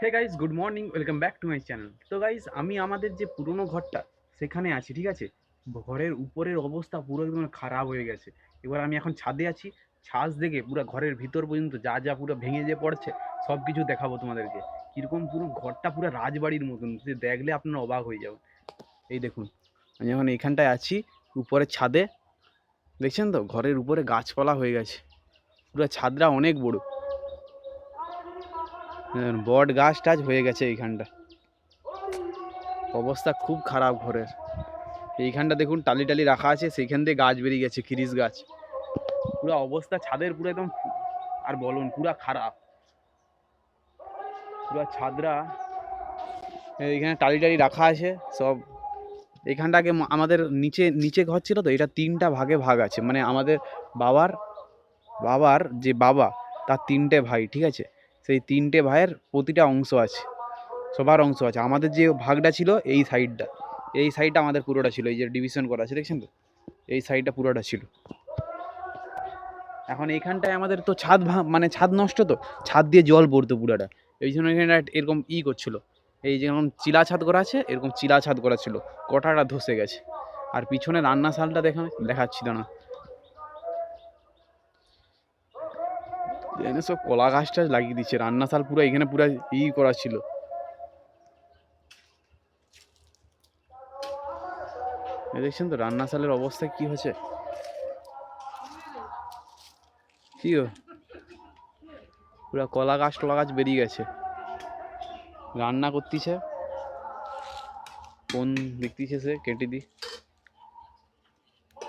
Hey guys, good morning, welcome back to my channel. তো guys, আমি আমাদের যে পুরনো ঘরটা সেখানে আছি, ঠিক আছে। ঘরের উপরের অবস্থা পুরো একদম খারাপ হয়ে গেছে। এবার আমি এখন ছাদে আছি। ছাদ থেকে পুরো ঘরের ভিতর পর্যন্ত যা যা পুরো ভেঙে যে পড়ছে সব কিছু দেখাবো তোমাদেরকে। কীরকম পুরো ঘরটা পুরো রাজবাড়ির মতন, যে দেখলে আপনারা অবাক হয়ে যাবেন। এই দেখুন, আমি এখন এইখানটায় আছি উপরে ছাদে। দেখছেন তো, ঘরের উপরে গাছপালা হয়ে গেছে, পুরো ছাদটা অনেক বড়। বট গাছ টাছ হয়ে গেছে এইখানটা, অবস্থা খুব খারাপ ঘরের। এইখানটা দেখুন টালি টালি রাখা আছে, সেইখান দিয়ে গাছ বেরিয়ে গেছে, খিরিস গাছ। পুরো অবস্থা ছাদের পুরো একদম, আর বলুন, পুরা খারাপ। পুরো ছাদরা এইখানে টালি টালি রাখা আছে সব। এইখানটা আগে আমাদের নিচে নিচে ঘর ছিল, তো এটা তিনটা ভাগে ভাগ আছে। মানে আমাদের বাবার বাবার যে বাবা, তার তিনটে ভাই, ঠিক আছে। সেই তিনটে ভাইয়ের প্রতিটা অংশ আছে, সবার অংশ আছে। আমাদের যে ভাগটা ছিল এই সাইডটা, এই সাইডটা আমাদের পুরোটা ছিল। এই যে ডিভিশন করা আছে দেখছেন তো, এই সাইডটা পুরোটা ছিল। এখন এইখানটায় আমাদের তো ছাদ মানে ছাদ নষ্ট, তো ছাদ দিয়ে জল পড়তো পুরাটা। এই জন্য এখানে এরকম করছিল। এই যেমন চিলা ছাদ করা আছে, এরকম চিলা ছাদ করা ছিল, কটাটা ধসে গেছে। আর পিছনে রান্নাশালটা দেখাচ্ছিল না, এখানে সব কলা গাছ টাছ লাগিয়ে দিচ্ছে। রান্নাশাল পুরো এখানে পুরো করা ছিল। দেখছেন তো রান্নাশালের অবস্থা কি হয়েছে। কি পুরো কলা গাছ টলা গাছ বেরিয়ে গেছে। রান্না করতেছে, কোন দেখতেছে সে কেটে দি।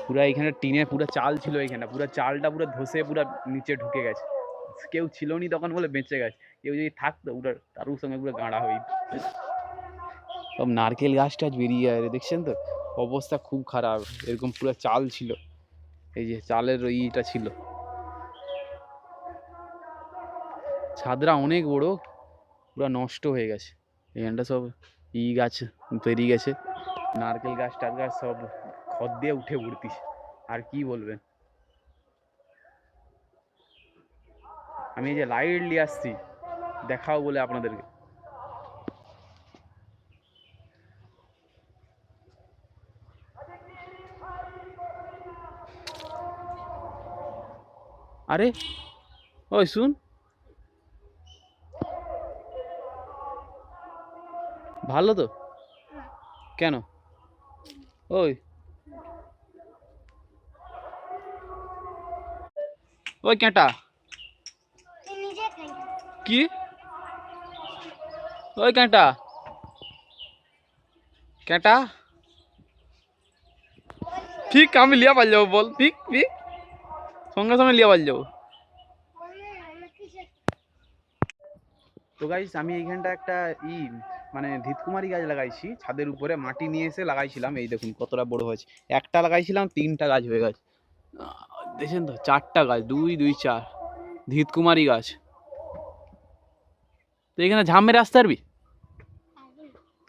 পুরা এখানে টিনের পুরো চাল ছিল, এখানে পুরো চালটা পুরো ধসে পুরো নিচে ঢুকে গেছে। কেউ ছিল নি তখন বলে বেঁচে গেছে, কেউ যদি থাকতো পুরো তারুর সঙ্গে পুরো গাঁড়া হয়ে। সব নারকেল গাছ টাছ বেরিয়ে যায়, দেখছেন তো অবস্থা খুব খারাপ। এরকম পুরো চাল ছিল, এই যে চালের ইটা ছিল। ছাদরা অনেক বড়, পুরো নষ্ট হয়ে গেছে। এখানটা সব গাছ বেরিয়ে গেছে, নারকেল গাছ টাছ গাছ সব খদ দিয়ে উঠে উঠতিস। আর কি বলবেন। আমি এই যে লাইট নিয়ে আসছি দেখাও বলে আপনাদেরকে। আরে ওই শুন, ভালো তো? কেন? ওই ওই ক্যাঁটা কি? ওই ক্যাঁটা ক্যাঁটা ঠিক, আমি লিয়া পাল যাবো, বল ঠিক ঠিক, সঙ্গে সঙ্গে লিয়া পাল যাবো। তো গাইস, আমি এইখানটা একটা মানে ধিতকুমারী গাছ লাগাইছি ছাদের উপরে, মাটি নিয়ে এসে লাগাইছিলাম। এই দেখুন কতটা বড় হয়েছে। একটা লাগাইছিলাম, তিনটা গাছ হয়ে গেছে। দেখছেন তো, চারটা গাছ, দুই দুই চার, ধিতকুমারী গাছ। তো এখানে ঝাম মেরে আসতে পারবি?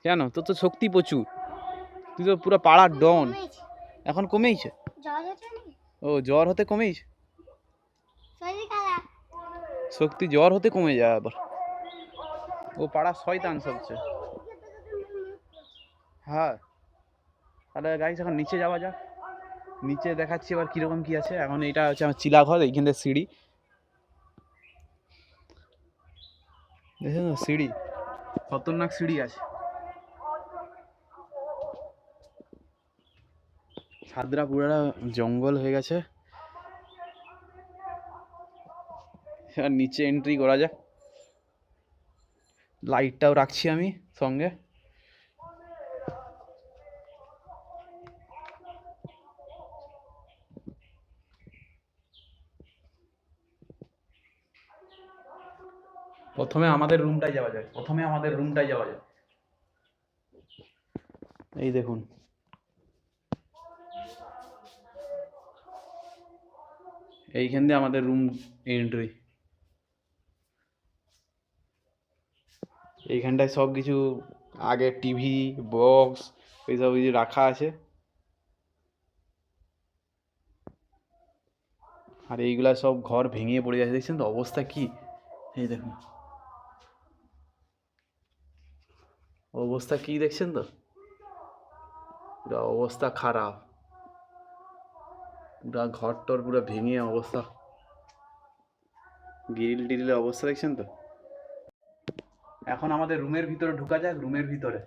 কেন, তোর তো শক্তি প্রচুর, তুই তো পুরো পাড়ার ডন। এখন কমেইছে? ও, জ্বর হতে কমেইছে। শক্তি জ্বর হতে কমে যায় আবার। ও পাড়ার শয়তান সবচেয়ে। হ্যাঁ, তাহলে গাইস এখন নিচে যাওয়া যাক। নিচে দেখাচ্ছি এবার কিরকম কি আছে। এখন এটা হচ্ছে আমার চিলা ঘর, এইখান থেকে সিঁড়ি, দেখেন সিঁড়ি, খতরনাক সিঁড়ি আছে। ছাদরা পুরা জঙ্গল হয়ে গেছে। এবার নিচে এন্ট্রি করা যাক। লাইটটাও রাখছি আমি সঙ্গে। প্রথমে আমাদের রুমটায় যাওয়া যায়, এই দেখুন, এইখান দিয়ে আমাদের রুম এন্ট্রি। এইখানটায় সব কিছু, আগে টিভি বক্স এইসব কিছু রাখা আছে। আর এইগুলা সব ঘর ভেঙে পড়ে যাচ্ছে, দেখছেন তো অবস্থা কি। এই দেখুন, অবস্থা কি দেখছেন তো, পুরো অবস্থা খারাপ, পুরা ঘর টর পুরো ভেঙে অবস্থা, গ্রিল টিরিলের অবস্থা দেখছেন তো। এখন আমাদের রুমের ভিতরে ঢুকা যাক, রুমের ভিতরে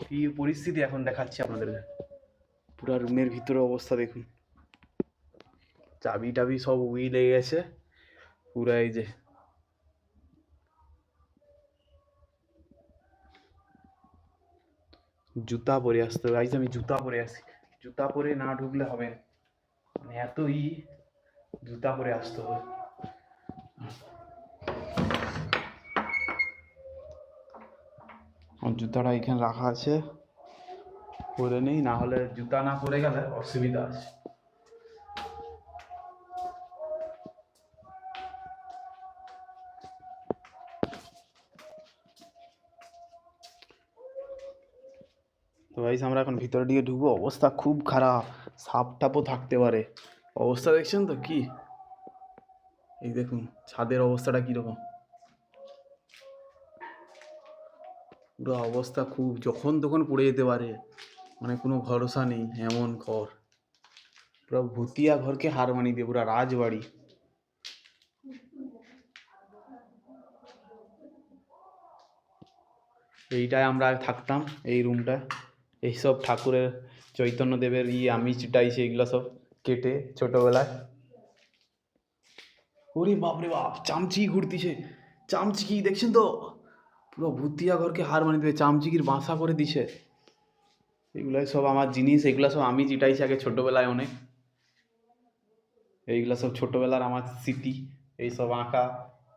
কি পরিস্থিতি এখন দেখাচ্ছি আপনাদের। পুরা রুমের ভিতরে অবস্থা দেখুন, চাবি টাবি সব উই লেগে গেছে পুরা। এই যে জুতা পরে আসতে হবে, আইজ আমি জুতা পরে আসি, জুতা পরে না ঢুকলে হবে না, মানে এতই জুতা পরে আসতে হবে। আমার জুতাটা এখানে রাখা আছে, পরে নেই, না হলে জুতা না পরে গেলে অসুবিধা আছে। তো গাইস আমরা এখন ভিতরে দিকে ঢুকবো, অবস্থা খুব খারাপ, সাপ টাপও থাকতে পারে। অবস্থা দেখছেন তো কি, এই দেখুন ছাদের অবস্থাটা কিরকম, পুরো অবস্থা খুব, যখন তখন পড়ে যেতে পারে, মানে কোনো ভরসা নেই এমন ঘর, পুরো ভুতিয়া ঘরকে হার মানিয়ে দিয়ে পুরো রাজবাড়ি। এইটায় আমরা থাকতাম, এই রুমটা, এইসব ঠাকুরের চৈতন্যদেবের আমি চিটাইছি এগুলো সব কেটে ছোটবেলায়। ওরে বাপরে বাপ, চামচি ঘুরতিছে, চামচিকি দেখছেন তো, পুরো ভুতিয়া ঘরকে হার মানিয়ে দেবে, চামচিকির বাসা করে দিছে। এগুলাই সব আমার জিনিস, এগুলা সব আমি চিটাইছি আগে ছোটবেলায় অনেক, এইগুলা সব ছোটবেলার আমার স্মৃতি, এইসব আঁকা,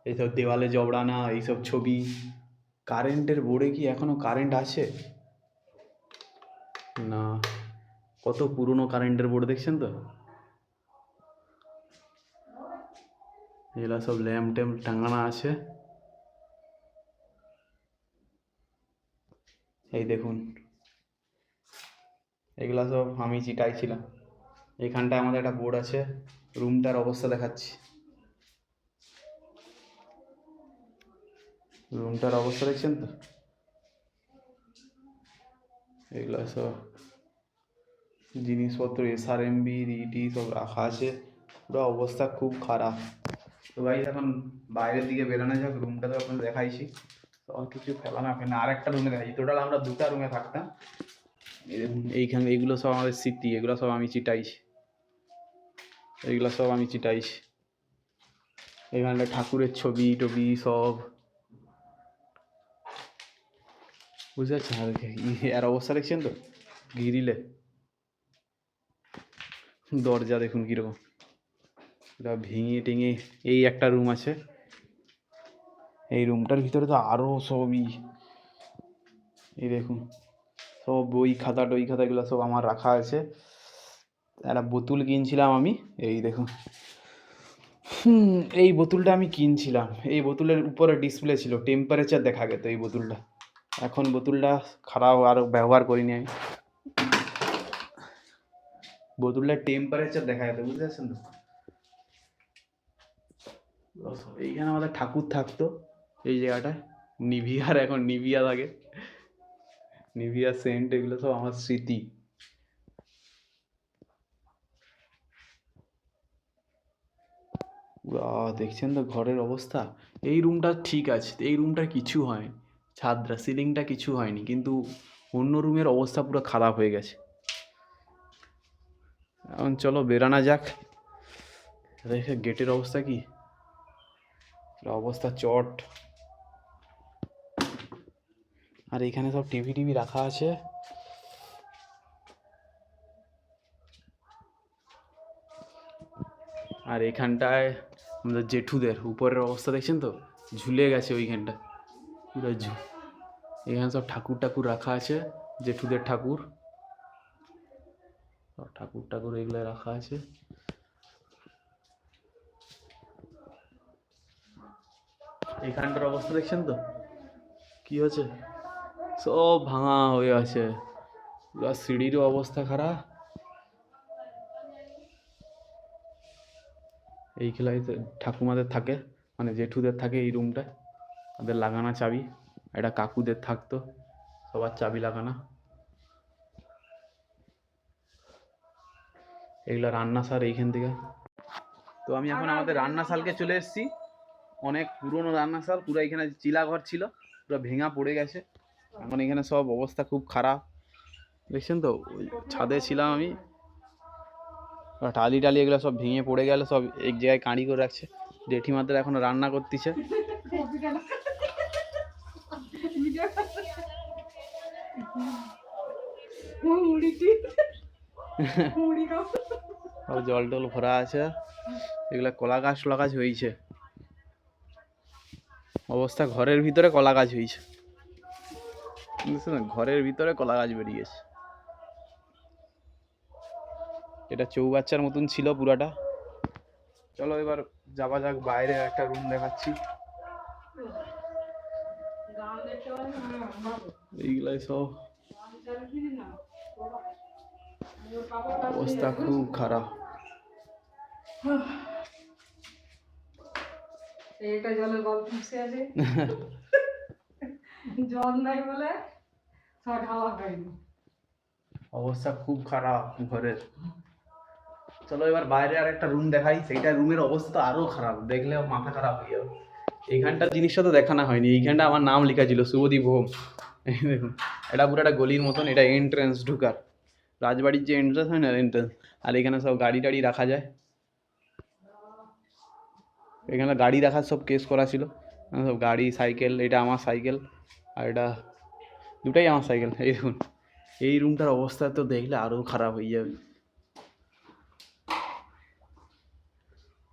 এইসব দেওয়ালে জবড়ানা, এইসব ছবি। কারেন্টের বোর্ডে কি এখনো কারেন্ট আছে? না, কত পুরনো কারেন্টের বোর্ড দেখছেন তো। এগুলা সব ল্যাম্প ট্যাম্প টাঙানো আছে, এই দেখুন এগুলা সব আমি চিটাইছিলাম। এখানটায় আমাদের একটা বোর্ড আছে, রুমটার অবস্থা দেখাচ্ছি, রুমটার অবস্থা দেখছেন তো, এগুলা সব জিনিসপত্র SRMB ইটি সব রাখা আছে, পুরো অবস্থা খুব খারাপ। তো ভাই এখন বাইরের দিকে বেরোনো যাক, রুমটা তো আপনাদের দেখাইছি, সব কিছু ফেলানো ফেলে আর একটা রুমে দেখাইছি, টোটাল আমরা দুটা রুমে থাকতাম। এই দেখুন এইখানে এইগুলো সব আমাদের স্মৃতি, এগুলো সব আমি চিটাইছি, এইগুলো সব আমি চিটাইছি। এখানটা ঠাকুরের ছবি টবি সব, বুঝতে পারছেন। আর এর অবস্থা দেখছেন তো, গ্রিলে দরজা দেখুন কীরকম, পুরা ভেঙে টেঙে। এই একটা রুম আছে, এই রুমটার ভিতরে তো আরও সবই, এই দেখুন সব বই খাতা টই খাতা এগুলো সব আমার রাখা আছে। একটা বোতল কিনছিলাম আমি, এই দেখুন, এই বোতলটা আমি কিনছিলাম, এই বোতলের উপরে ডিসপ্লে ছিল, টেম্পারেচার দেখা গেত এই বোতলটা। এখন বোতলটা খারাপ, আর ব্যবহার করিনি আমি, বোতলটার টেম্পারেচার দেখা যেত, বুঝতে পারছেন তো। এইখানে আমাদের ঠাকুর থাকতো, এই জায়গাটায় নিভিয়ার, এখন নিভিয়া থাকে, নিভিয়া সেন্ট, এগুলো সব আমার স্মৃতি। দেখছেন তো ঘরের অবস্থা। এই রুমটা ঠিক আছে, এই রুমটার কিছু হয়নি, ছাদটা সিলিংটা কিছু হয়নি, কিন্তু অন্য রুমের অবস্থা পুরো খারাপ হয়ে গেছে। এখন চলো বেরানো যাক, দেখে গেটের অবস্থা কি, অবস্থা চট। আর এখানে সব টিভি টিভি রাখা আছে, আর এখানটায় আমাদের জেঠুদের উপরের অবস্থা দেখছেন তো, ঝুলে গেছে ওইখানটা পুরো এখানে সব ঠাকুর টাকুর রাখা আছে, জেঠুদের ঠাকুর, সব ঠাকুর টাকুর এগুলো রাখা আছে। এখানটার অবস্থা দেখছেন তো কি হচ্ছে, সব ভাঙা হয়ে আছে, পুরো সিঁড়িরও অবস্থা খারাপ। এই খেলায় ঠাকুমাদের থাকে, মানে জেঠুদের থাকে এই রুমটা, তাদের লাগানো চাবি, এটা কাকুদের থাকতো, সবার চাবি লাগানো। এগুলো রান্নাশাল এইখান থেকে। তো আমি এখন আমাদের রান্নাশালকে চলে এসেছি। অনেক পুরনো রান্নাশাল, পুরো এখানে চিলা ঘর ছিল, পুরো ভেঙা পড়ে গেছে। এখন এখানে সব অবস্থা খুব খারাপ, দেখছেন তো। ওই ছাদে ছিলাম আমি, টালি টালি এগুলো সব ভেঙে পড়ে গেল, সব এক জায়গায় কাঁড়ি করে রাখছে। জেঠিমাদের এখন রান্না করতেছে। জল টল ভরা আছে, এগুলা কলা গাছ টলা গাছ হয়েছে। অবস্থা ঘরের ভিতরে কলা গাছ হয়েছে, বুঝছেন, ঘরের ভিতরে কলা গাছ বেরিয়েছে। এটা চৌবাচ্চার মতন ছিল পুরাটা। চলো এবার যাওয়া যাক বাইরে, একটা রুম দেখাচ্ছি। এইগুলাই সব অবস্থা খুব খারাপ। এটা জলের গল্প আছে, জল নাই বলে সব ঢালা হয়নি। অবস্থা খুব খারাপ ঘরের। চলো এবার বাইরে আর একটা রুম দেখাই, সেইটা রুমের অবস্থা তো আরো খারাপ, দেখলে মাথা খারাপ হয়ে যাবে। এইখানটার জিনিসটা তো দেখানো হয়নি, এইখানটা আমার নাম লেখা ছিল শুভদীপ হোম। দেখুন, এটা পুরো একটা গলির মতন, এটা এন্ট্রেন্স ঢুকার, রাজবাড়ির যে এন্ট্রেন্স হয় না, এন্ট্রেন্স। আর এখানে সব গাড়ি টাড়ি রাখা যায়, এখানে গাড়ি রাখার সব কেস করা ছিল, সব গাড়ি সাইকেল। এটা আমার সাইকেল, আর এটা দুটাই আমার সাইকেল। এই দেখুন, এই রুমটার অবস্থা তো দেখলে আরও খারাপ হয়ে যাবে।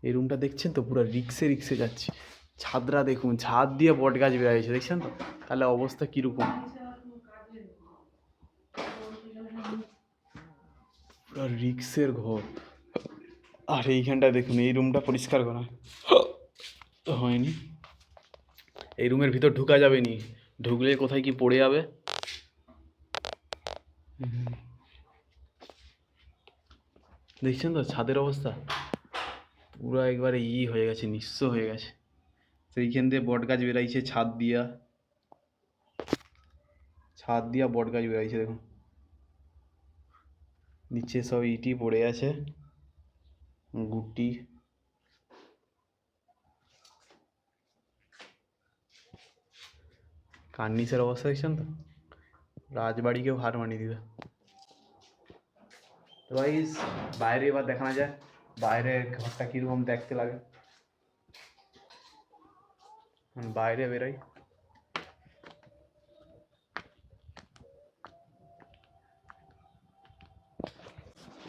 এই রুমটা দেখছেন তো, পুরো রিক্সে রিক্সে যাচ্ছে। ছাদরা দেখুন, ছাদ দিয়ে বট গাছ বেরিয়েছে, দেখছেন তো, তাহলে অবস্থা কীরকম। পুরো রিক্সের ঘর। আর এইখানটা দেখুন, এই রুমটা পরিষ্কার করা হয়নি। এই রুমের ভিতর ঢুকা যাবে নি, ঢুকলে কোথায় কি পড়ে যাবে। দেখছেন তো ছাদের অবস্থা, পুরো একবারে হয়ে গেছে, নিঃস্ব হয়ে গেছে। সেইখান দিয়ে বট গাছ বেরাইছে, ছাদ দিয়া বট গাছ বেরাইছে। দেখুন নিচে সব ইটি পড়ে আছে, গুটি। কার্নিসের অবস্থা দেখছেন তো, রাজবাড়িকেও হার মানিয়ে দিবে। তো গাইস বাইরে এবার দেখানো যায়, বাইরে ঘরটা কীরকম দেখতে লাগে। বাইরে বেরোই,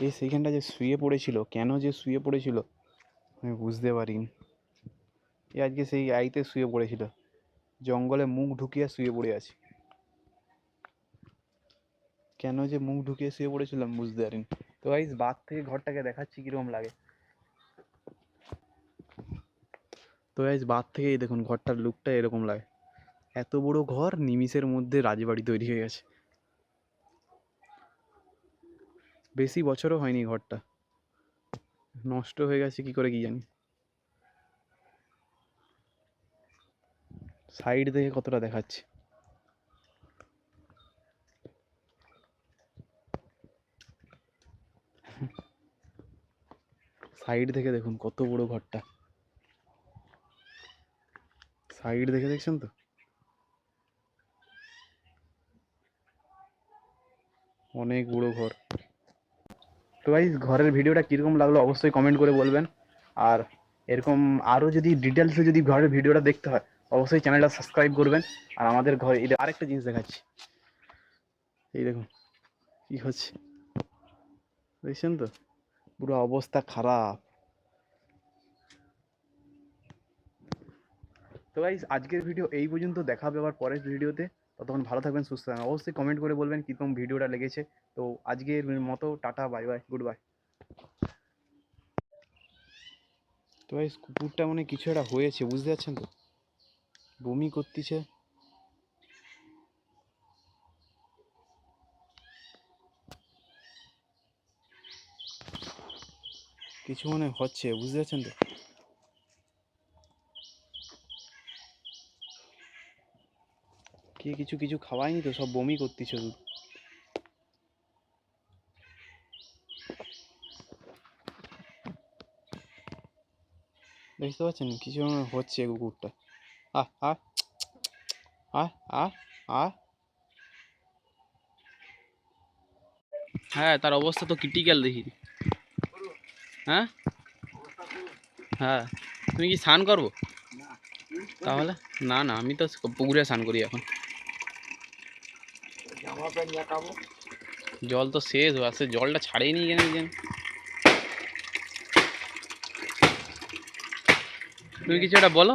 এই সেইখানটা যে শুয়ে পড়েছিল, কেন যে শুয়ে পড়েছিল আমি বুঝতে পারিনি। এ আজকে সেই আইতে শুয়ে পড়েছিল, জঙ্গলে মুখ ঢুকিয়ে শুয়ে পড়ে আছে। কেন যে মুখ ঢুকিয়ে শুয়ে পড়েছিলাম বুঝতে পারিনি। তো গাইস বাদ থেকে ঘরটাকে দেখাচ্ছি কিরকম লাগে। তো গাইস বাদ থেকেই দেখুন ঘরটার লুকটা এরকম লাগে। এত বড় ঘর, নিমিষের মধ্যে রাজবাড়ি তৈরি হয়ে গেছে। বেশি বছরও হয়নি, ঘরটা নষ্ট হয়ে গেছে কি করে কি জানি। সাইড থেকে কতটা দেখাচ্ছে, সাইড থেকে দেখুন কত বড় ঘরটা, সাইড দেখে দেখছেন তো, অনেক বড় ঘর। তো গাইস ঘরের ভিডিওটা কীরকম লাগলো অবশ্যই কমেন্ট করে বলবেন। আর এরকম আরও যদি ডিটেলসে যদি ঘরের ভিডিওটা দেখতে হয় অবশ্যই চ্যানেলটা সাবস্ক্রাইব করবেন। আর আমাদের ঘরে এটা আরেকটা জিনিস দেখাচ্ছি, এই দেখুন কী হচ্ছে, দেখছেন তো, পুরো অবস্থা খারাপ। তো গাইস আজকের ভিডিও এই পর্যন্ত, দেখা হবে আবার পরের ভিডিওতে। ততক্ষণ ভালো থাকবেন, সুস্থ থাকবেন। অবশ্যই কমেন্ট করে বলবেন কীরকম ভিডিওটা লেগেছে। তো আজকের মতো tata, bye bye, good bye. তো গাইস কুকুরটা মানে কিছু একটা হয়েছে, বুঝতে পারছেন তো, বমি করতেছে। কিছু মনে হচ্ছে, বুঝতে পারছেন তো। কে কিছু কিছু খাওয়ায়নি তো, সব বমি করতিস শুধু। দেখতে পাচ্ছেন কিছু একটা হচ্ছে কুকুরটা। আহ আহ আহ আহ আহ হ্যাঁ, তার অবস্থা তো ক্রিটিক্যাল দেখি। হ্যাঁ হ্যাঁ, তুমি কি স্নান করবো তাহলে? না না, আমি তো পুকুরে স্নান করি এখন। জল তো শেষ হয়ে আসছে, জলটা ছাড়েনি কেন কেন। তুমি কিছু একটা বলো।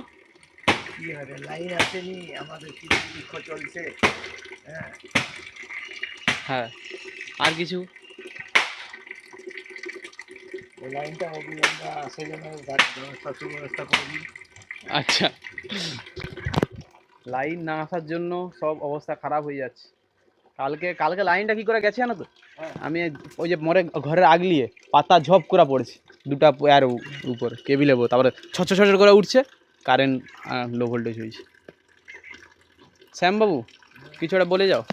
কি হবে, লাইন আসেনি, আমাদের কিছু দুঃখ চলছে। হ্যাঁ, হ্যাঁ, আর কিছু? ওই লাইনটা অবিলম্বে আসে যেন ব্যবস্থা সুব্যবস্থা করে দিন। আচ্ছা, লাইন না আসার জন্য সব অবস্থা খারাপ হয়ে যাচ্ছে। কালকে কালকে লাইনটা কি করে গেছে জানো তো? আমি ওই যে মরে ঘরের আগলিয়ে পাতা ঝপ করে পড়েছে, দুটা আর উপরে কেবিলে, তারপরে ছচ ছচ করে উঠছে, কারেন্ট লো ভোল্টেজ হয়েছে। শ্যামবাবু কিছু একটা বলে যাও।